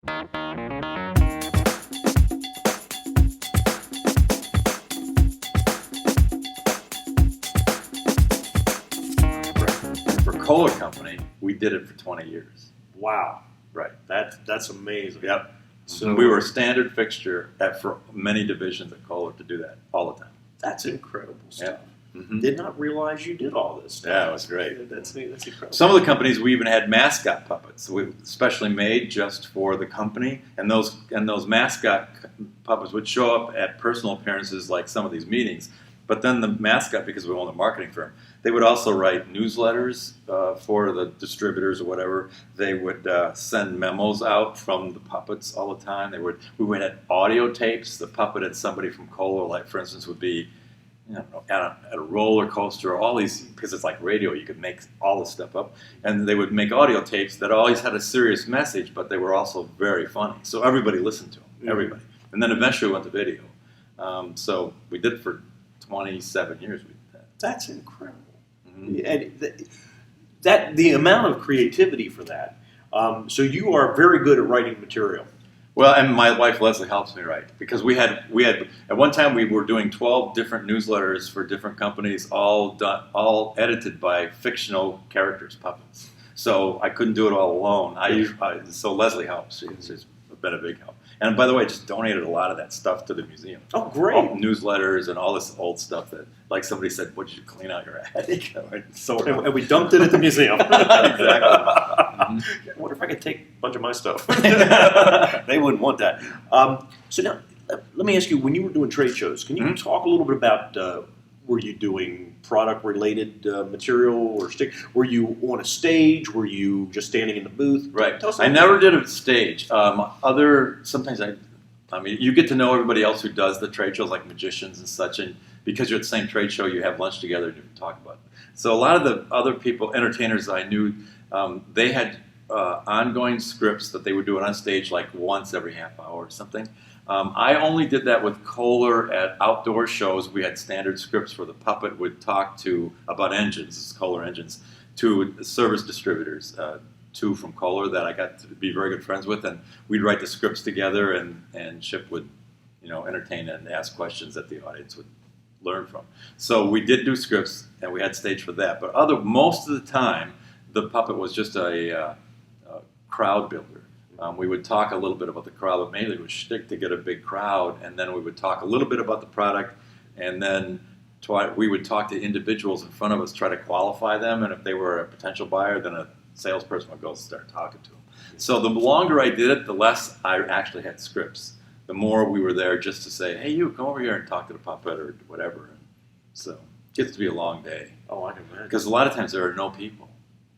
For Kohler Company, we did it for 20 years. Wow. Right. That's amazing. Yep. So we were a standard fixture for many divisions at Kohler to do that all the time. That's incredible stuff. Yeah. Mm-hmm. Did not realize you did all this stuff. Yeah, it was great. That's incredible. Some of the companies, we even had mascot puppets, specially made just for the company, and those mascot puppets would show up at personal appearances like some of these meetings. But then the mascot, because we own a marketing firm, they would also write newsletters for the distributors or whatever. They would send memos out from the puppets all the time. We would have audio tapes. The puppet and somebody from Kohler, like for instance, would be at a roller coaster, all these, because it's like radio, you could make all this stuff up. And they would make audio tapes that always had a serious message, but they were also very funny. So everybody listened to them, everybody. And then eventually we went to video. So we did it for 27 years. We did that. That's incredible. Mm-hmm. And the amount of creativity for that. So you are very good at writing material. Well, and my wife Leslie helps me write, because we had at one time we were doing 12 different newsletters for different companies, all edited by fictional characters, puppets. So I couldn't do it all alone. So Leslie helps. She's been a big help. And by the way, I just donated a lot of that stuff to the museum. Oh, great! All newsletters and all this old stuff that, like somebody said, "What did you clean out your attic?" And we dumped it at the museum. Exactly. I wonder if I could take a bunch of my stuff. They wouldn't want that. So now, let me ask you: when you were doing trade shows, can you talk a little bit about? Were you doing product-related material, or were you on a stage? Were you just standing in the booth? Right. I never did a stage. Sometimes I mean, you get to know everybody else who does the trade shows, like magicians and such, and because you're at the same trade show, you have lunch together and you can talk about it. So a lot of the other people, entertainers I knew, they had ongoing scripts that they would do it on stage like once every half hour or something. I only did that with Kohler at outdoor shows. We had standard scripts where the puppet would talk about engines, Kohler engines, to service distributors, two from Kohler that I got to be very good friends with, and we'd write the scripts together, and Chip would, entertain and ask questions that the audience would learn from. So we did do scripts, and we had stage for that. But most of the time, the puppet was just a crowd builder. We would talk a little bit about the crowd, but mainly it was shtick to get a big crowd, and then we would talk a little bit about the product, and then we would talk to individuals in front of us, try to qualify them, and if they were a potential buyer, then a salesperson would go start talking to them. So the longer I did it, the less I actually had scripts. The more we were there just to say, hey, you, come over here and talk to the puppet or whatever. So it gets to be a long day. Oh, I can imagine. Because a lot of times there are no people.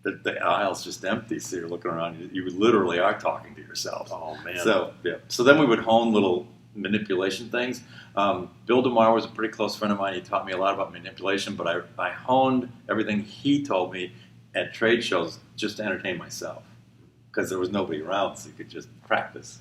The aisle's just empty, so you're looking around. You literally are talking to yourself. Oh, man. So then we would hone little manipulation things. Bill DeMar was a pretty close friend of mine. He taught me a lot about manipulation, but I honed everything he told me at trade shows just to entertain myself, because there was nobody around, so you could just practice.